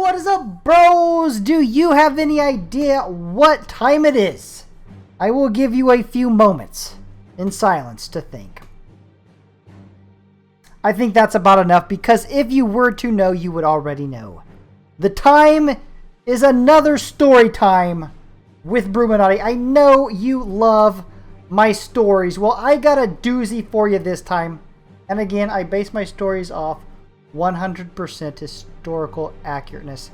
What is up, bros? Do you have any idea what time it is? I will give you a few moments in silence to think. I think that's about enough, because if you were to know, you would already know. The time is another story time with Bruchminati. I know you love my stories. Well, I got a doozy for you this time. And again, I base my stories off 100% historical accurateness.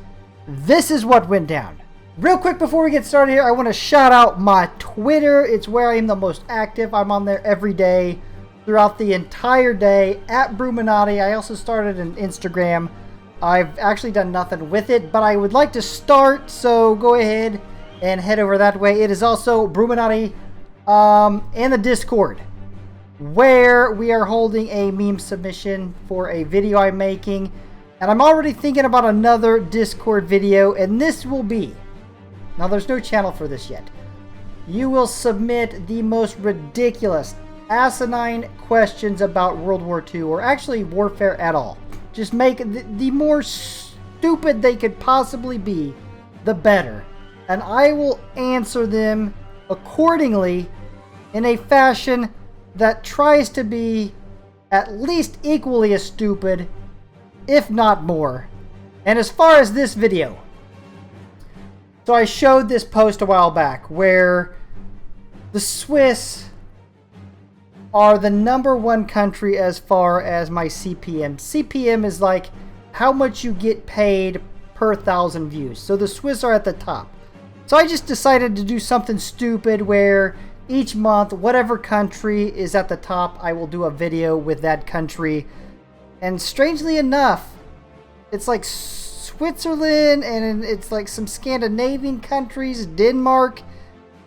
This is what went down. Real quick before we get started here, I want to shout out my Twitter. It's where I am the most active. I'm on there every day, throughout the entire day, at Bruchminati. I also started an Instagram. I've actually done nothing with it, but I would like to start, so go ahead and head over that way. It is also Bruchminati and the Discord, where we are holding a meme submission for a video I'm making. And I'm already thinking about another Discord video, and this will be... Now, there's no channel for this yet. You will submit the most ridiculous, asinine questions about World War II, or actually warfare at all. Just make the more stupid they could possibly be, the better. And I will answer them accordingly in a fashion that tries to be at least equally as stupid, if not more. And as far as this video, so I showed this post a while back where the Swiss are the #1 country as far as my CPM. CPM is like how much you get paid per 1,000 views. So the Swiss are at the top. So I just decided to do something stupid where each month, whatever country is at the top, I will do a video with that country. And strangely enough, it's like Switzerland, and it's like some Scandinavian countries, Denmark.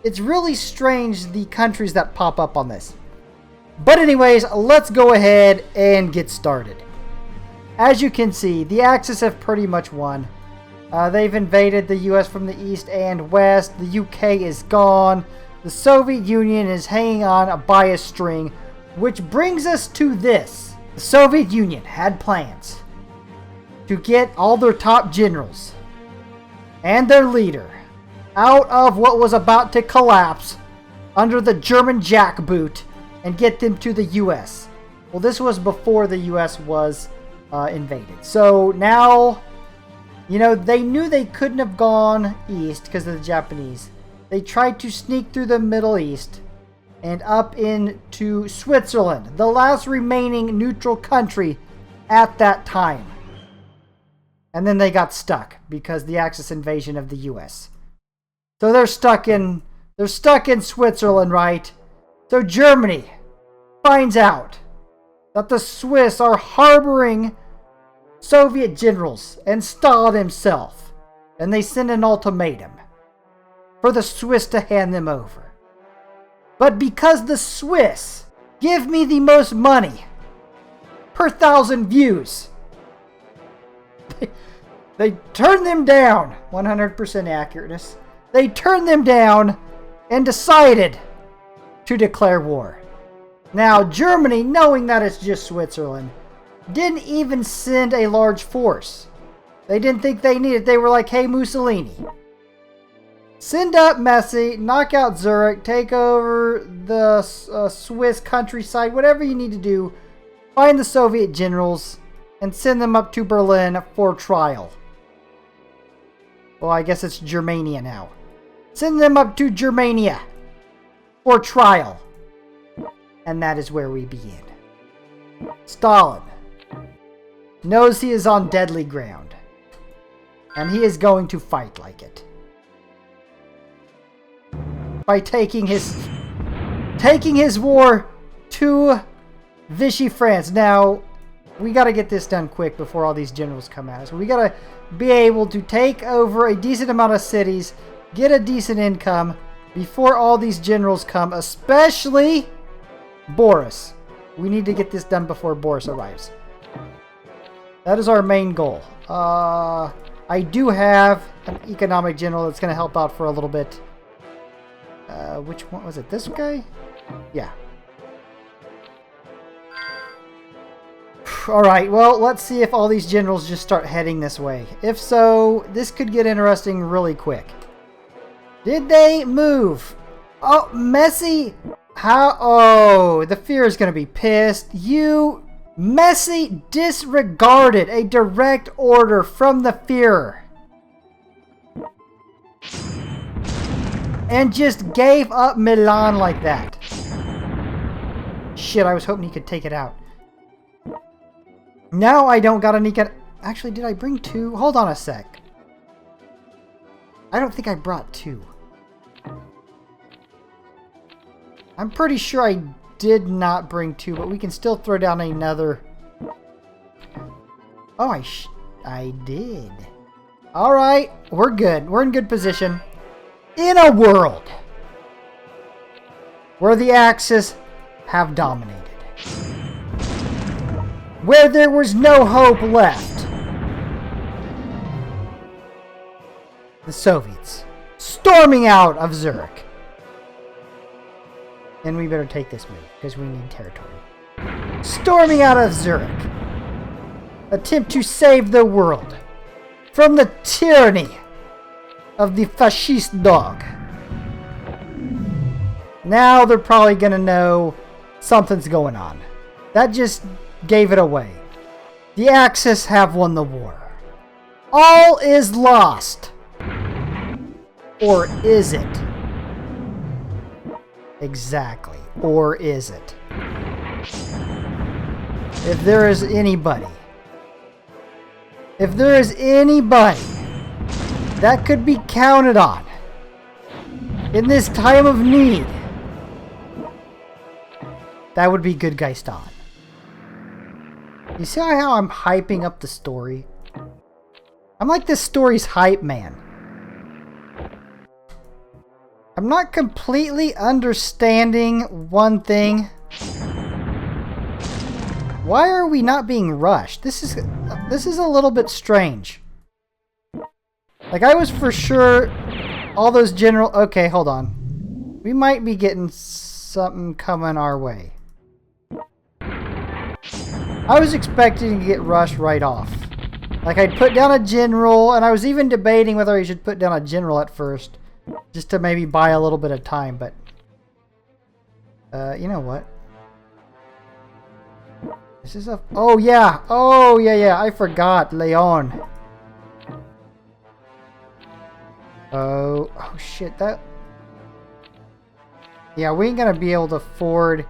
It's really strange, the countries that pop up on this. But anyways, let's go ahead and get started. As you can see, the Axis have pretty much won. They've invaded the US from the east and west. The UK is gone. The Soviet Union is hanging on by a string, which brings us to this. The Soviet Union had plans to get all their top generals and their leader out of what was about to collapse under the German jackboot and get them to the US. Well, this was before the US was invaded. So now, you know, they knew they couldn't have gone east because of the Japanese. They tried to sneak through the Middle East and up into Switzerland, the last remaining neutral country at that time. And then they got stuck because the Axis invasion of the US. So they're stuck in Switzerland, right? So Germany finds out that the Swiss are harboring Soviet generals and Stalin himself, and they send an ultimatum for the Swiss to hand them over. But because the Swiss give me the most money per 1,000 views, they turn them down. 100% accurateness. They turned them down and decided to declare war. Now, Germany, knowing that it's just Switzerland, didn't even send a large force. They didn't think they needed it. They were like, hey, Mussolini, send up Messi, knock out Zurich, take over the Swiss countryside, whatever you need to do. Find the Soviet generals and send them up to Berlin for trial. Well, I guess it's Germania now. Send them up to Germania for trial. And that is where we begin. Stalin knows he is on deadly ground, and he is going to fight like it by taking his war to Vichy France. Now, we got to get this done quick before all these generals come at us. We got to be able to take over a decent amount of cities, get a decent income before all these generals come, especially Boris. We need to get this done before Boris arrives. That is our main goal. I do have an economic general that's going to help out for a little bit. Which one was it? This guy? Yeah. Alright, well, let's see if all these generals just start heading this way. If so, this could get interesting really quick. Did they move? Oh, Messi! How? Oh, the fear is going to be pissed. Messi disregarded a direct order from the Führer and just gave up Milan like that. Shit, I was hoping he could take it out. Now I don't got any... Actually, did I bring 2? Hold on a sec. I don't think I brought 2. I'm pretty sure I did not bring 2, but we can still throw down another. Oh, I did. Alright, we're good. We're in good position. In a world where the Axis have dominated. Where there was no hope left. The Soviets storming out of Zurich. And we better take this move, because we need territory. Storming out of Zurich. Attempt to save the world from the tyranny of the fascist dog. Now they're probably going to know something's going on. That just gave it away. The Axis have won the war. All is lost. Or is it? Exactly. Or is it? If there is anybody that could be counted on in this time of need, that would be Good Guy Stalin. You see how I'm hyping up the story? I'm like this story's hype man. I'm not completely understanding one thing. Why are we not being rushed? This is a little bit strange. Like, I was for sure all those general... Okay, hold on. We might be getting something coming our way. I was expecting to get rushed right off. Like, I'd put down a general, and I was even debating whether I should put down a general at first. Just to maybe buy a little bit of time, but... you know what? This is a... Oh, yeah! Oh, yeah, I forgot. Leon. Oh, shit, that... Yeah, we ain't gonna be able to afford...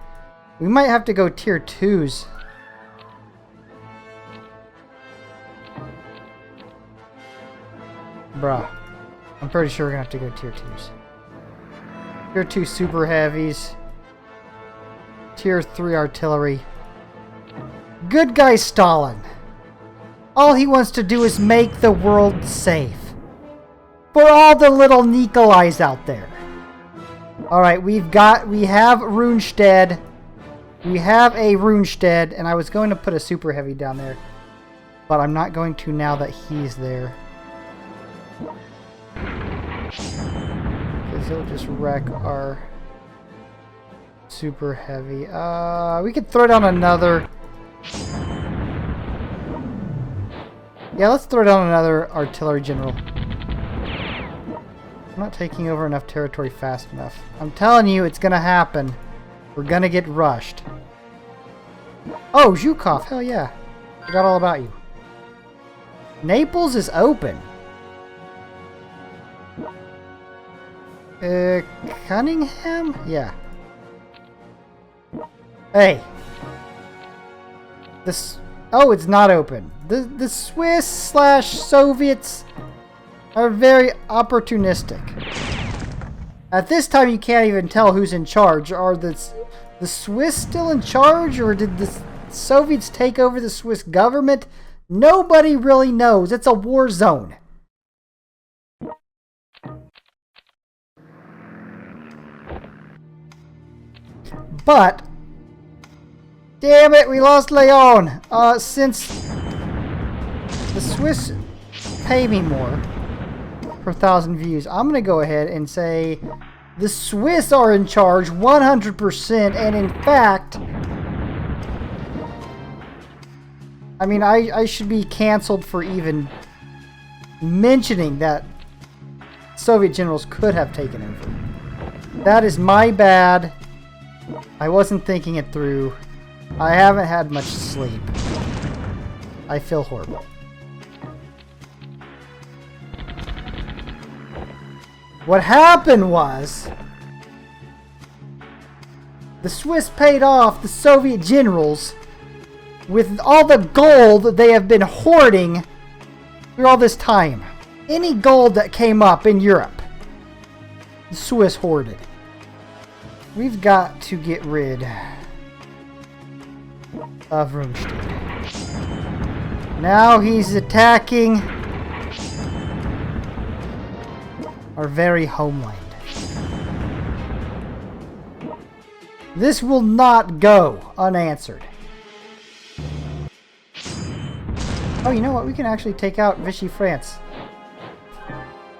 We might have to go tier 2s. Bruh. I'm pretty sure we're gonna have to go tier 2s. Tier 2 super heavies. Tier 3 artillery. Good Guy Stalin. All he wants to do is make the world safe. For all the little Nikolais out there. Alright, we have Rundstedt. We have a Rundstedt, and I was going to put a super heavy down there. But I'm not going to now that he's there. Because he'll just wreck our super heavy. We could throw down another... Yeah, let's throw down another artillery general. I'm not taking over enough territory fast enough. I'm telling you, it's gonna happen. We're gonna get rushed. Oh, Zhukov, hell yeah. Forgot all about you. Naples is open. Cunningham? Yeah. Hey. This... Oh, it's not open. The Swiss/Soviets are very opportunistic. At this time, you can't even tell who's in charge. Are the Swiss still in charge, or did the Soviets take over the Swiss government? Nobody really knows. It's a war zone. But, damn it, we lost Leon. Since the Swiss pay me more per 1,000 views, I'm going to go ahead and say the Swiss are in charge 100%, and in fact, I mean, I should be canceled for even mentioning that Soviet generals could have taken over. That is my bad. I wasn't thinking it through. I haven't had much sleep. I feel horrible. What happened was the Swiss paid off the Soviet generals with all the gold they have been hoarding through all this time. Any gold that came up in Europe, the Swiss hoarded. We've got to get rid of Rundstedt. Now he's attacking our very homeland. This will not go unanswered. Oh, you know what? We can actually take out Vichy France.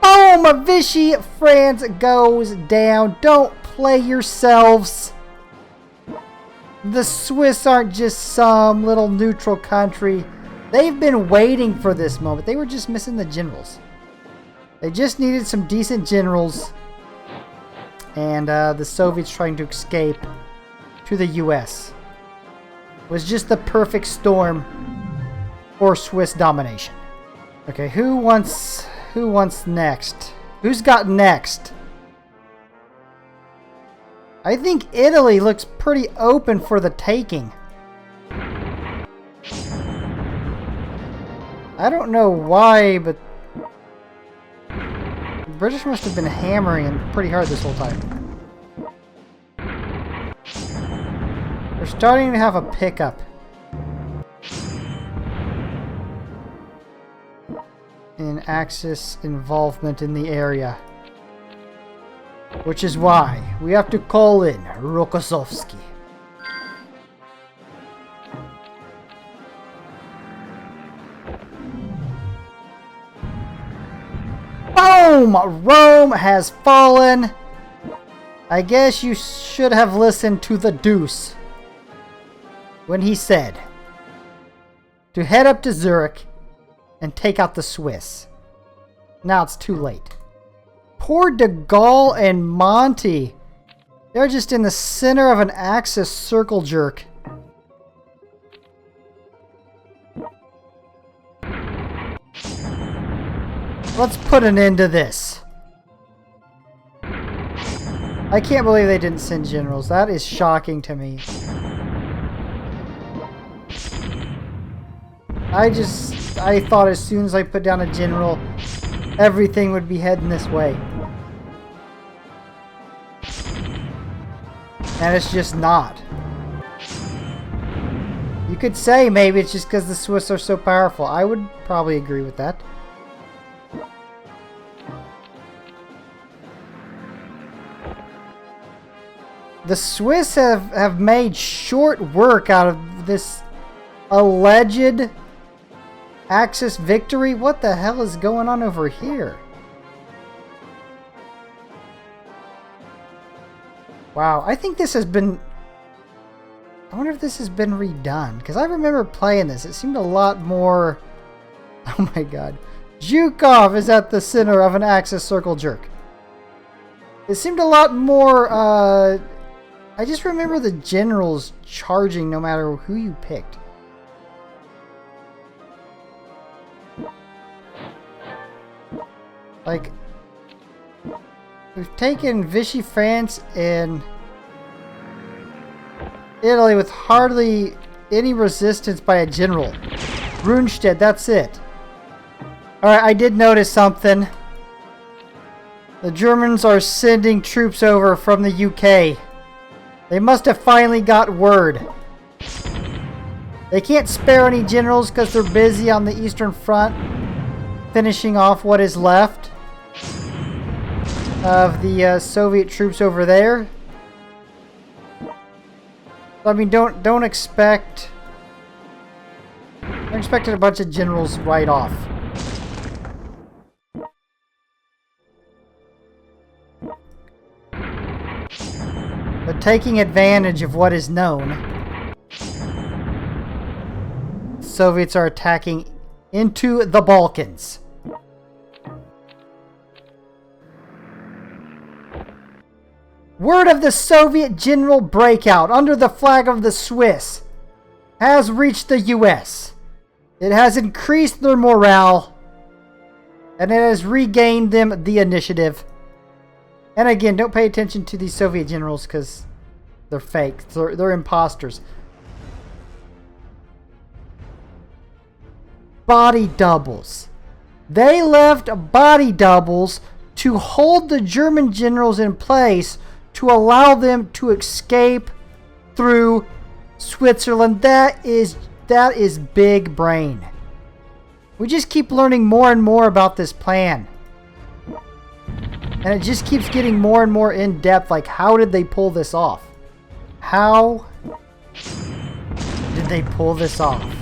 Boom! Vichy France goes down. Don't play yourselves. The Swiss aren't just some little neutral country. They've been waiting for this moment. They were just missing the generals. They just needed some decent generals. And the Soviets trying to escape to the US. It was just the perfect storm for Swiss domination. Okay, who wants next? Who's got next? I think Italy looks pretty open for the taking. I don't know why, but the British must have been hammering him pretty hard this whole time. They're starting to have a pickup in Axis involvement in the area. Which is why we have to call in Rokossovsky. Boom! Rome has fallen. I guess you should have listened to the Deuce when he said to head up to Zurich and take out the Swiss. Now it's too late. Poor de Gaulle and Monty. They're just in the center of an Axis circle jerk. Let's put an end to this. I can't believe they didn't send generals. That is shocking to me. I thought as soon as I put down a general, everything would be heading this way. And it's just not. You could say maybe it's just because the Swiss are so powerful. I would probably agree with that. The Swiss have made short work out of this alleged Axis victory. What the hell is going on over here? Wow, I think this has been... I wonder if this has been redone. Because I remember playing this. It seemed a lot more... Oh my god. Zhukov is at the center of an Axis circle jerk. It seemed a lot more... I just remember the generals charging no matter who you picked. Like, we've taken Vichy France and Italy with hardly any resistance by a general. Rundstedt, that's it. Alright, I did notice something. The Germans are sending troops over from the UK. They must have finally got word. They can't spare any generals because they're busy on the Eastern Front finishing off what is left of the Soviet troops over there. I mean, don't expect... I expected a bunch of generals right off. But taking advantage of what is known, Soviets are attacking into the Balkans. Word of the Soviet general breakout under the flag of the Swiss has reached the US. It has increased their morale, and it has regained them the initiative. And again, don't pay attention to these Soviet generals because they're fake. They're imposters. Body doubles. They left body doubles to hold the German generals in place to allow them to escape through Switzerland. That is big brain. We just keep learning more and more about this plan. And it just keeps getting more and more in depth. Like, how did they pull this off? How did they pull this off?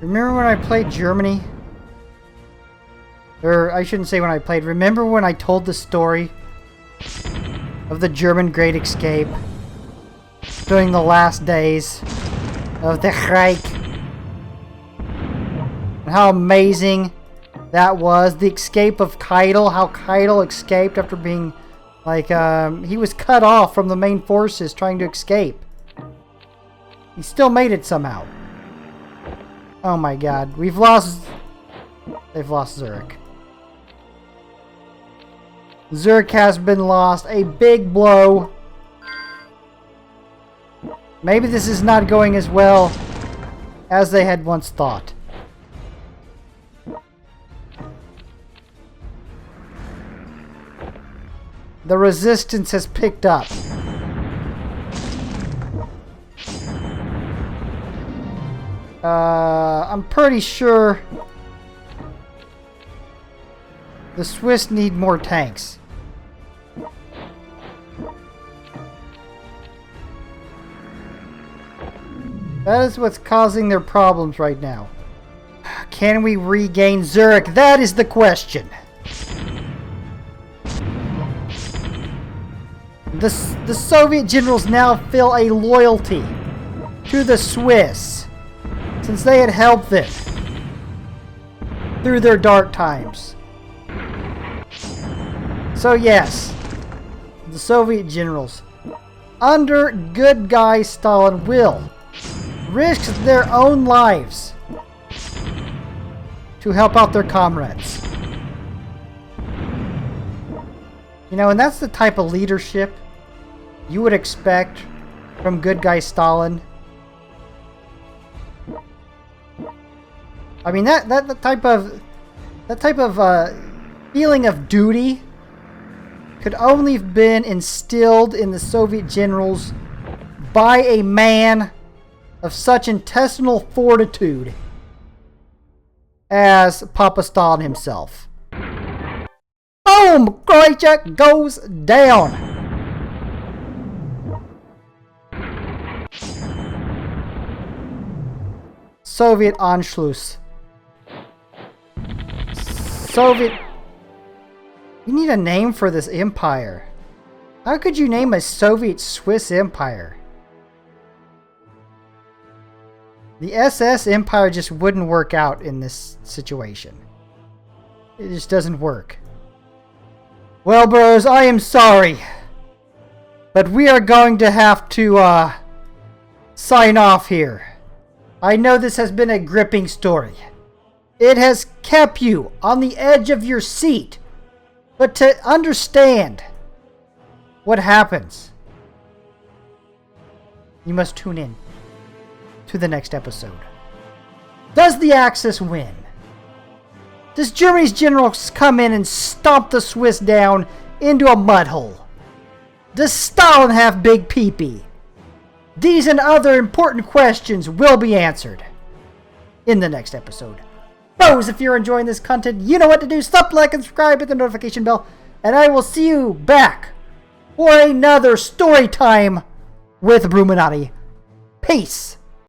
Remember when I played Germany? Or I shouldn't say when I played. Remember when I told the story of the German Great Escape during the last days of the Reich? And how amazing that was. The escape of Keitel. How Keitel escaped after being like, he was cut off from the main forces trying to escape. He still made it somehow. Oh my god. They've lost Zurich. Zurich has been lost. A big blow. Maybe this is not going as well as they had once thought. The resistance has picked up. I'm pretty sure the Swiss need more tanks. That is what's causing their problems right now. Can we regain Zurich? That is the question. The Soviet generals now feel a loyalty to the Swiss, since they had helped them through their dark times. So yes, the Soviet generals, under good guy Stalin, will risk their own lives to help out their comrades. You know, and that's the type of leadership you would expect from good guy Stalin. I mean, that type of feeling of duty could only have been instilled in the Soviet generals by a man of such intestinal fortitude as Papa Stalin himself. Boom! Krajcik goes down. Soviet Anschluss. Soviet... You need a name for this empire. How could you name a Soviet-Swiss empire? The SS empire just wouldn't work out in this situation. It just doesn't work. Well, bros, I am sorry. But we are going to have to, sign off here. I know this has been a gripping story. It has kept you on the edge of your seat. But to understand what happens, you must tune in to the next episode. Does the Axis win? Does Germany's generals come in and stomp the Swiss down into a mud hole? Does Stalin have big pee-pee? These and other important questions will be answered in the next episode. Bros, if you're enjoying this content, you know what to do. Stop, like, and subscribe, hit the notification bell, and I will see you back for another story time with Bruchminati. Peace.